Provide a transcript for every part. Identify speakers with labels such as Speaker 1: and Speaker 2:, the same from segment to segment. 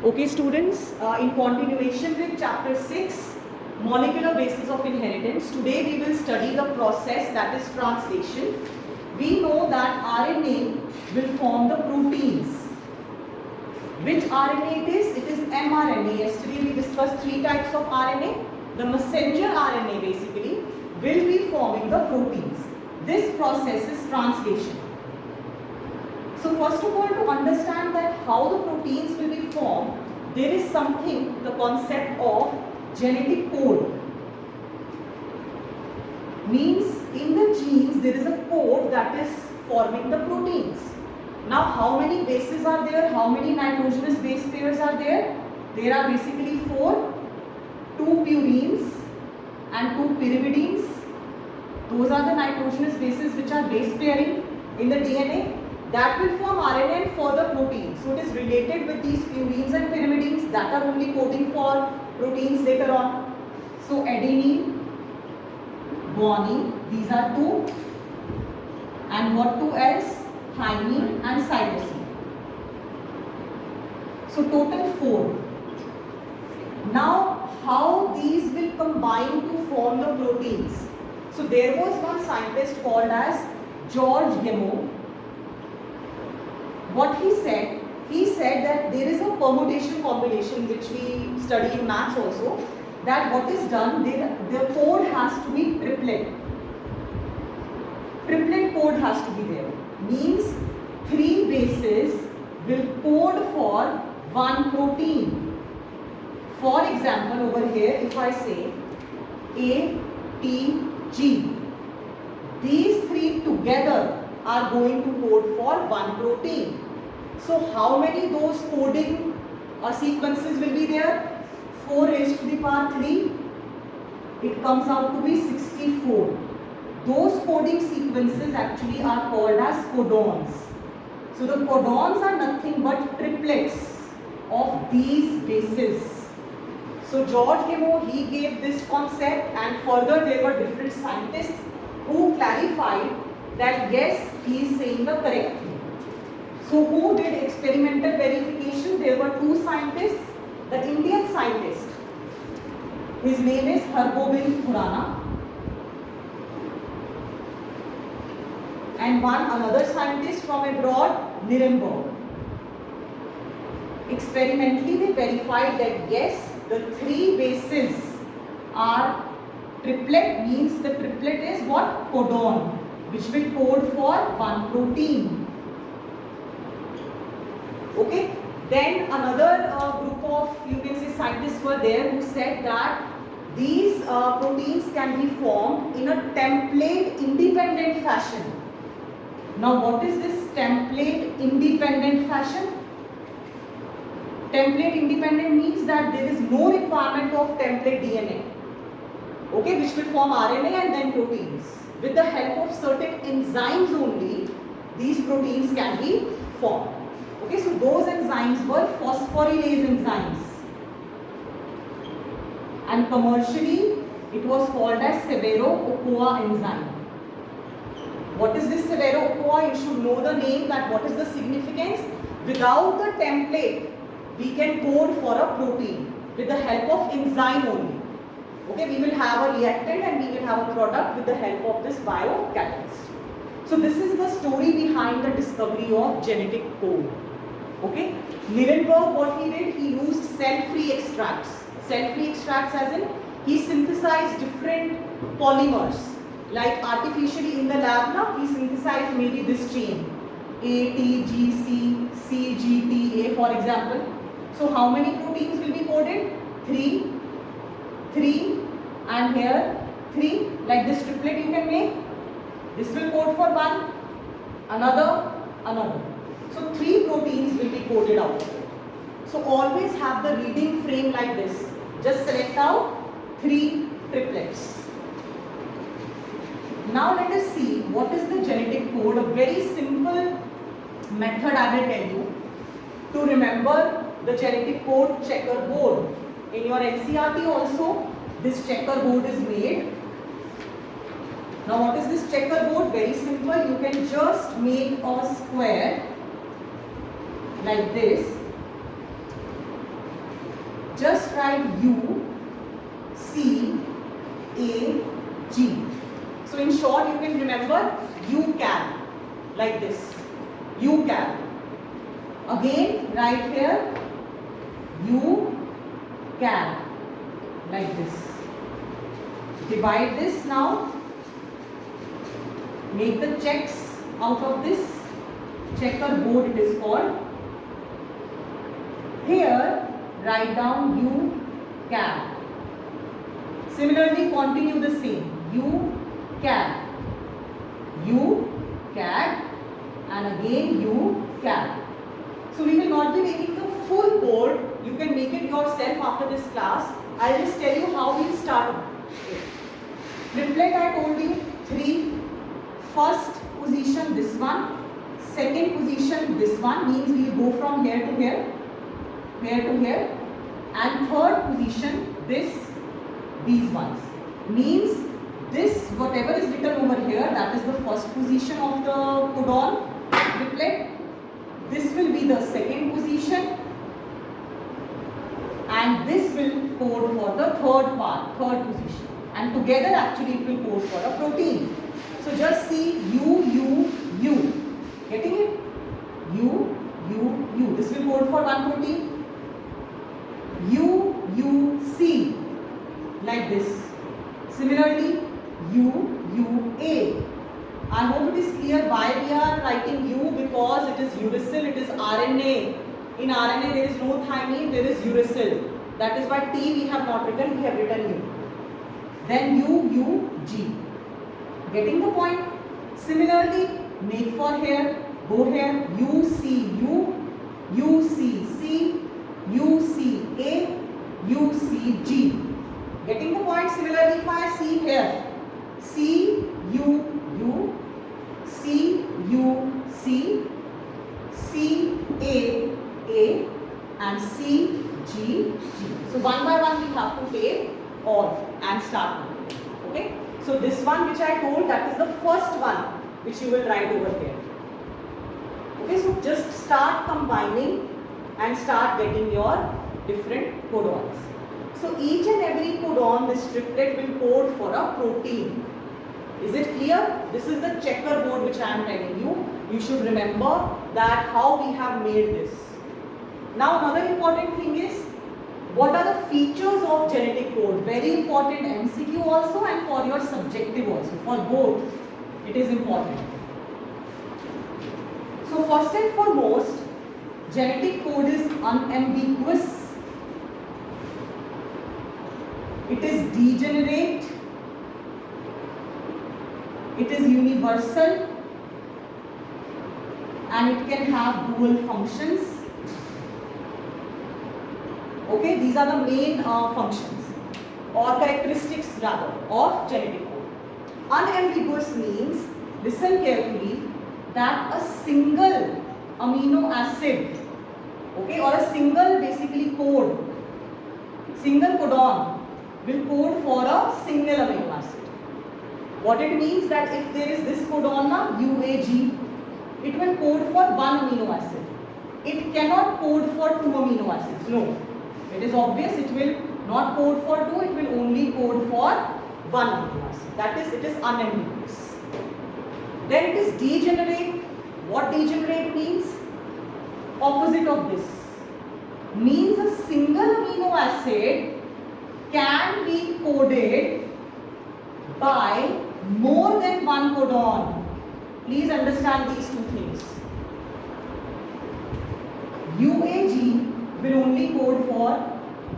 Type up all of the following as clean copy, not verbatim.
Speaker 1: Okay students, in continuation with chapter 6, molecular basis of inheritance, today we will study the process that is translation. We know that RNA will form the proteins. Which RNA it is? It is mRNA. Yesterday we discussed 3 types of RNA. The messenger RNA basically will be forming the proteins. This process is translation. So first of all, to understand that how the proteins will be formed, there is something, the concept of genetic code. Means in the genes there is a code that is forming the proteins. Now how many bases are there? How many nitrogenous base pairs are there? There are basically 4. 2 purines and 2 pyrimidines. Those are the nitrogenous bases which are base pairing in the DNA. That will form RNA and further proteins. So it is related with these purines and pyrimidines that are only coding for proteins later on. So adenine, guanine, these are 2. And what 2 else? Thymine and cytosine. So total 4. Now how these will combine to form the proteins? So there was one scientist called as George Gamow. What he said that there is a permutation combination which we study in maths also, that what is done, the code has to be triplet. Triplet code has to be there. Means 3 bases will code for 1 protein. For example, over here if I say A, T, G, these 3 together are going to code for 1 protein. So how many those coding sequences will be there? 4 raised to the power 3. It comes out to be 64. Those coding sequences actually are called as codons. So the codons are nothing but triplets of these bases. So George Gamow, he gave this concept, and further there were different scientists who clarified that yes, he is saying the correct thing. So who did experimental verification? There were 2 scientists. The Indian scientist, his name is Harbgobind Khurana, and another scientist from abroad, Nuremberg. Experimentally they verified that yes, the 3 bases are triplet, means the triplet is what? Codon, which will code for 1 protein. Okay. Then another group of, you can say, scientists were there who said that these proteins can be formed in a template independent fashion. Now what is this template independent fashion? Template independent means that there is no requirement of template DNA, okay, which will form RNA and then proteins. With the help of certain enzymes only, these proteins can be formed. Okay, so those enzymes were phosphorylase enzymes, and commercially it was called as Severo-Ochoa enzyme. What is this Severo-Ochoa? You should know the name, that what is the significance. Without the template, we can code for a protein with the help of enzyme only. Okay, we will have a reactant and we will have a product with the help of this biocatalyst. So this is the story behind the discovery of genetic code. Okay, Nuremberg, what he did, he used cell-free extracts. Cell-free extracts as in, he synthesized different polymers. Like artificially in the lab now, he synthesized maybe this chain, A, T, G, C, C, G, T, A for example. So how many proteins will be coded? 3, 3 and here 3. Like this triplet you can make. This will code for 1, another. So 3 proteins will be coded out. So always have the reading frame like this. Just select out 3 triplets. Now let us see what is the genetic code. A very simple method I will tell you to remember the genetic code checkerboard. In your NCERT also this checkerboard is made. Now what is this checkerboard? Very simple. You can just make a square like this. just write U, C, A, G. So in short, you can remember UCAL, like this. UCAL. Again, write here UCAL, like this. Divide this now. Make the checks out of this. Checkerboard it is called. Here, write down UCAL. Similarly, continue the same. UCAL. UCAL. And again UCAL. So we will not be making the full board. You can make it yourself after this class. I'll just tell you how we'll start. Triplet I told you 3. First position this one. Second position this one, means we will go from here to here. Here to here. And third position these ones. Means this whatever is written over here, that is the first position of the codon triplet. This will be the second position, and this will code for the third position, and together actually it will code for a protein. So just see U. Getting it? U. This will code for one protein. UC, like this. Similarly, UA. I hope it is clear why we are writing U, because it is uracil, it is RNA. In RNA there is no thymine, there is uracil. That is why T we have not written, we have written U. Then UG. Getting the point? Similarly, make for here, go here, UCU, UCC, UCA, UCG. Getting the point? Similarly, if I see here, CUU, CUC, CAA and CGG. So one by one we have to take all and start. Okay. So this one which I told, that is the first one which you will write over here. Okay. So just start combining and start getting your different codons. So each and every codon, this triplet will code for a protein. Is it clear? This is the checkerboard which I am telling you. You should remember that how we have made this. Now another important thing is, what are the features of genetic code? Very important MCQ also, and for your subjective also. For both, it is important. So first and foremost, genetic code is unambiguous. It is degenerate. It is universal. And it can have dual functions. Okay, these are the main functions or characteristics rather of genetic code. Unambiguous means, listen carefully, that a single amino acid, okay, or a single basically code, single codon will code for a single amino acid. What it means, that if there is this codon na, UAG, it will code for one amino acid. It cannot code for two amino acids. No. It is obvious, it will not code for two, it will only code for one amino acid. That is, it is unambiguous. Then it is degenerate. What degenerate means? Opposite of this. Means a single amino acid can be coded by more than one codon. Please understand these two things. UAG will only code for,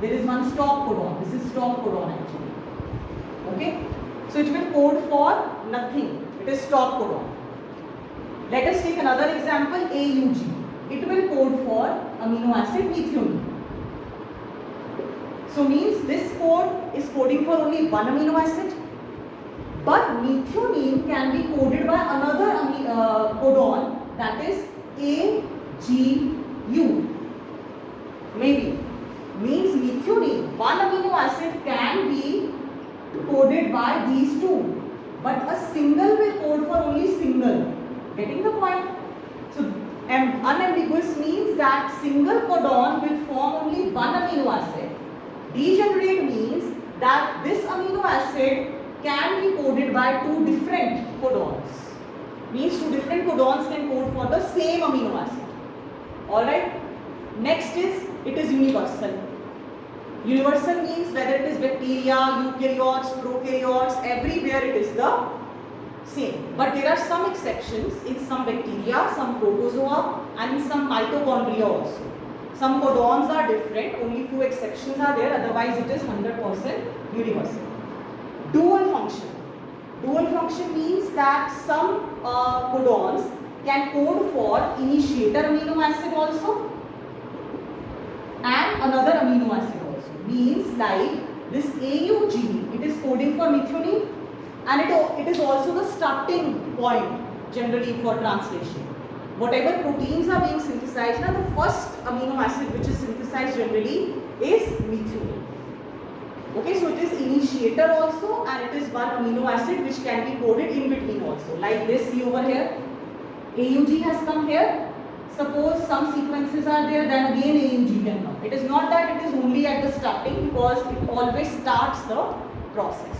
Speaker 1: there is one stop codon. This is stop codon actually. Okay. So it will code for nothing. It is stop codon. Let us take another example, AUG. It will code for amino acid methionine. So means this code is coding for only one amino acid. But methionine can be coded by another codon, that is AGU. Maybe. Means methionine, one amino acid can be coded by these two. But a single will code for only single. Getting the point? So unambiguous means that single codon will form only one amino acid, Degenerate means that this amino acid can be coded by two different codons. Means two different codons can code for the same amino acid. Alright. Next is, it is universal. Universal means whether it is bacteria, eukaryotes, prokaryotes, everywhere it is the same. But there are some exceptions in some bacteria, some protozoa and in some mitochondria also. Some codons are different, only few exceptions are there, otherwise it is 100% universal. Dual function. Dual function means that some codons can code for initiator amino acid also and another amino acid also. Means like this AUG, it is coding for methionine and it is also the starting point generally for translation. Whatever proteins are being synthesized, now the first amino acid which is synthesized generally is methionine. Okay, so it is initiator also and it is one amino acid which can be coded in between also. Like this, see over here, AUG has come here. Suppose some sequences are there, then again AUG can come. It is not that it is only at the starting because it always starts the process.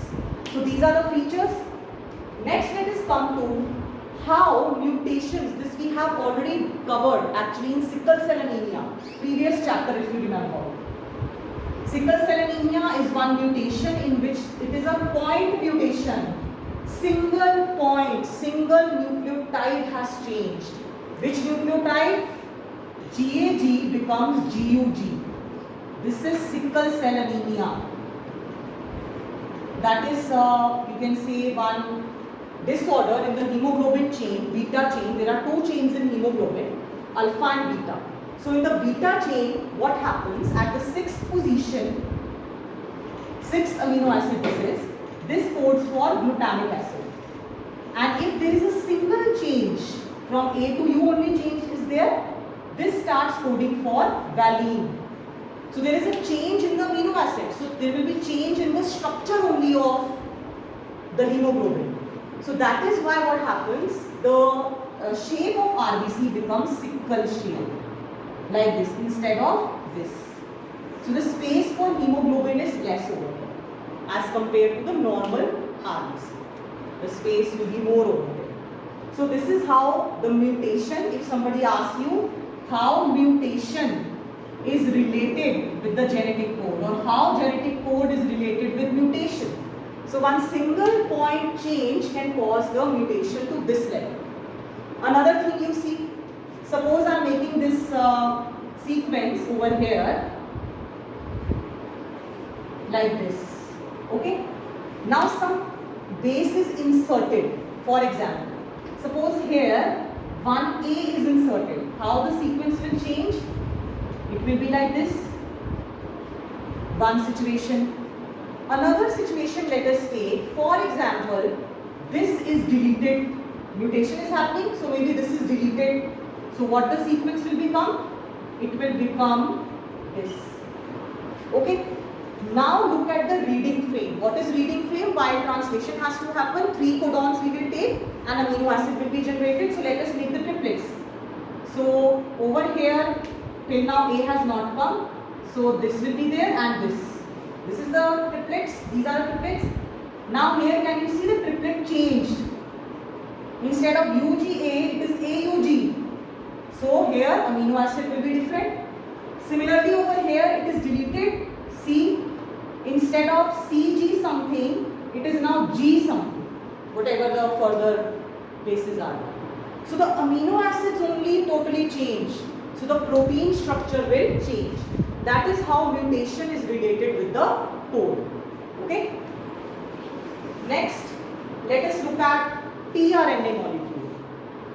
Speaker 1: So these are the features. Next, let us come to how mutations, this we have already covered actually in sickle cell anemia, previous chapter if you remember. Sickle cell anemia is one mutation in which it is a point mutation. Single point, single nucleotide has changed. Which nucleotide? GAG becomes GUG. This is sickle cell anemia. That is, you can say, one disorder in the hemoglobin chain, beta chain. There are two chains in hemoglobin, alpha and beta. So in the beta chain, what happens at the sixth position, sixth amino acid this codes for glutamic acid. And if there is a single change from A to U only change is there, this starts coding for valine. So there is a change in the amino acid. So there will be change in the structure only of the hemoglobin. So that is why what happens, the shape of RBC becomes sickle shape. Like this instead of this. So the space for hemoglobin is less over here as compared to the normal RBC. The space will be more over here. So this is how the mutation, if somebody asks you how mutation is related with the genetic code or how genetic code is related with mutation. So one single point change can cause the mutation to this level. Another thing you see, suppose I am making this sequence over here like this. Okay. Now some base is inserted. For example, suppose here 1A is inserted. How the sequence will change? It will be like this. One situation. Another situation, let us take, for example, this is deleted. Mutation is happening, so maybe this is deleted. So what the sequence will become? It will become this. Okay. Now look at the reading frame. What is reading frame? While translation has to happen, 3 codons we will take and amino acid will be generated. So let us make the triplets. So over here, till now A has not come. So this will be there and this. This is the triplets. These are the triplets. Now here can you see the triplet changed? Instead of UGA, it is AUG. So here amino acid will be different. Similarly over here it is deleted. C. Instead of CG something, it is now G something. Whatever the further bases are. So the amino acids only totally change. So the protein structure will change. That is how mutation is related with the code. Okay. Next, let us look at tRNA molecule.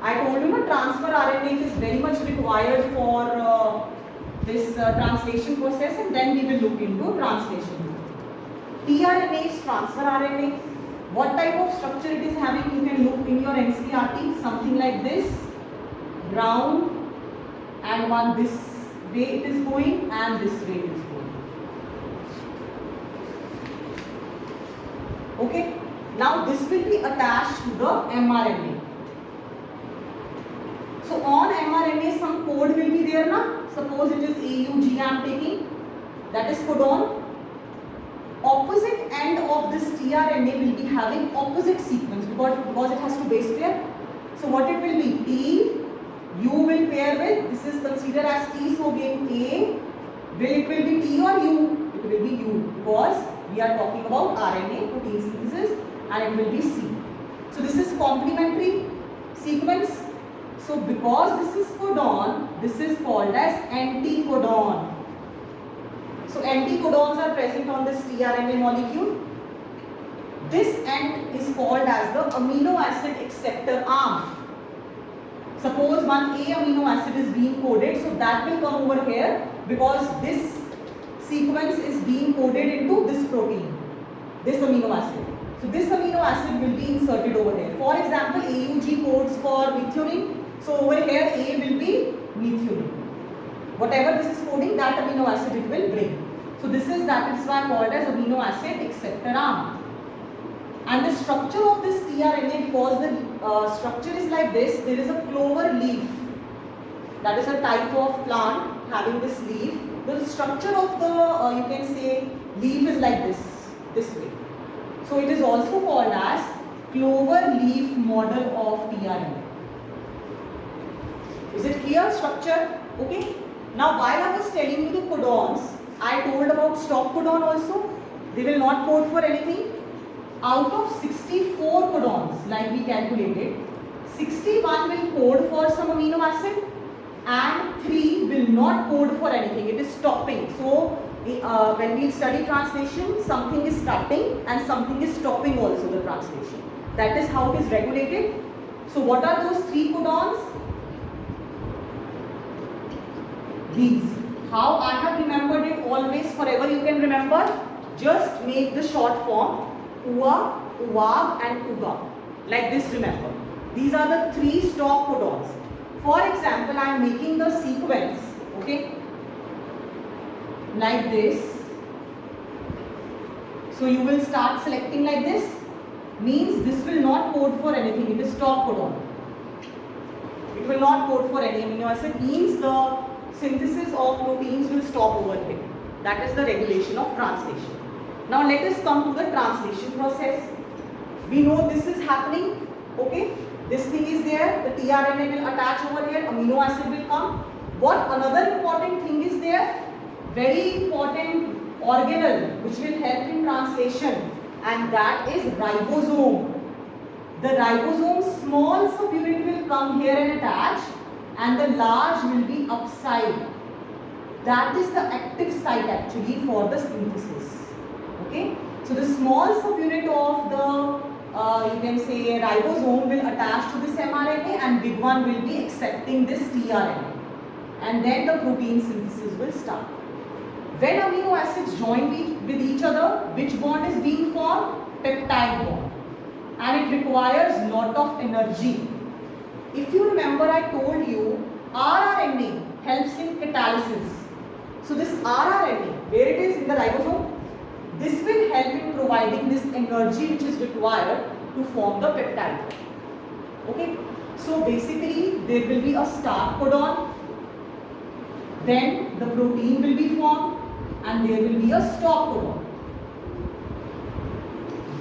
Speaker 1: I told you that transfer RNA is very much required for this translation process, and then we will look into translation. tRNA is transfer RNA. What type of structure it is having? You can look in your NCERT, something like this, brown, and one this way it is going and this way it is going. Okay. Now this will be attached to the mRNA. So on mRNA some code will be there now. Suppose it is AUG I am taking. That is codon. opposite end of this tRNA will be having opposite sequence because it has to base pair. So what it will be? T, U will pair with, this is considered as T, so again A, it will be T or U? It will be U because we are talking about RNA protein synthesis, and it will be C. So this is complementary sequence. So because this is codon, this is called as anticodon. So anticodons are present on this tRNA molecule. This end is called as the amino acid acceptor arm. Suppose one A amino acid is being coded, so that will come over here because this sequence is being coded into this protein, this amino acid. So this amino acid will be inserted over here. For example, AUG codes for methionine. So over here A will be methionine. Whatever this is coding, that amino acid it will bring. So that is why called as amino acid acceptor arm. And the structure of this tRNA, because the structure is like this, there is a clover leaf. That is a type of plant having this leaf. The structure of the, you can say, leaf is like this way. So it is also called as clover leaf model of tRNA. Is it clear structure? Okay. Now while I was telling you the codons, I told about stop codon also. They will not code for anything. Out of 64 codons, like we calculated, 61 will code for some amino acid and 3 will not code for anything. It is stopping. So when we study translation, something is starting and something is stopping also the translation. That is how it is regulated. So what are those 3 codons? These. How I have remembered it always, forever you can remember. Just make the short form. UA, UAG and UGA. Like this, remember. These are the 3 stop codons. For example, I am making the sequence, okay, like this. So you will start selecting like this. Means this will not code for anything. It is stop codon. It will not code for any amino acid. Means the synthesis of proteins will stop over here. That is the regulation of translation. Now let us come to the translation process. We know this is happening, okay? This thing is there, the tRNA will attach over here, amino acid will come. What another important thing is there? Very important organelle which will help in translation, and that is ribosome. The ribosome small subunit will come here and attach, and the large will be upside. That is the active site actually for the synthesis. Okay, so the small subunit of the you can say ribosome will attach to this mRNA, and big one will be accepting this tRNA, and then the protein synthesis will start. When amino acids join with each other, which bond is being formed? Peptide bond, and it requires lot of energy. If you remember, I told you rRNA helps in catalysis. So this rRNA, where it is in the ribosome, this will help in providing this energy which is required to form the peptide. Okay. So basically there will be a start codon, then the protein will be formed, and there will be a stop codon.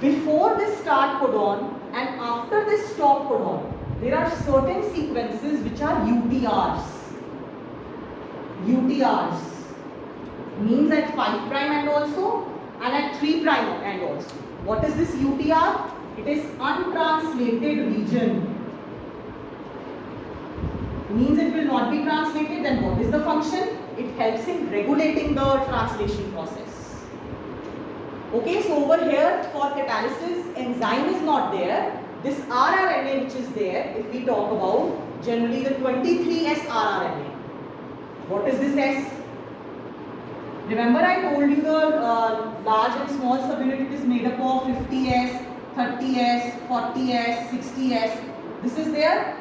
Speaker 1: Before this start codon and after this stop codon, there are certain sequences which are UTRs. UTRs means at 5' end also, and at 3' end also. What is this UTR? It is untranslated region. Means it will not be translated. Then what is the function? It helps in regulating the translation process. Okay, so over here for catalysis, enzyme is not there. This rRNA which is there, if we talk about generally the 23S rRNA. What is this S? Remember I told you the large and small subunit is made up of 50S, 30S, 40S, 60S. This is there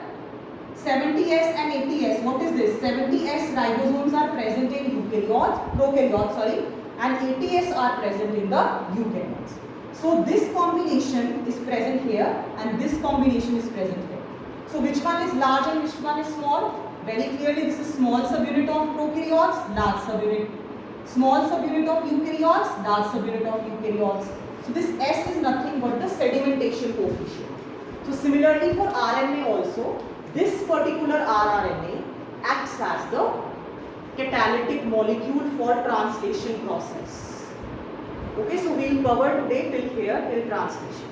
Speaker 1: 70S and 80S. What is this? 70S ribosomes are present in prokaryotes, and 80S are present in the eukaryotes. So this combination is present here, and this combination is present here. So which one is large and which one is small? Very clearly this is small subunit of prokaryotes, large subunit. Small subunit of eukaryotes, large subunit of eukaryotes. So this S is nothing but the sedimentation coefficient. So similarly for RNA also, this particular rRNA acts as the catalytic molecule for translation process. Okay, so we will cover today till here, till translation.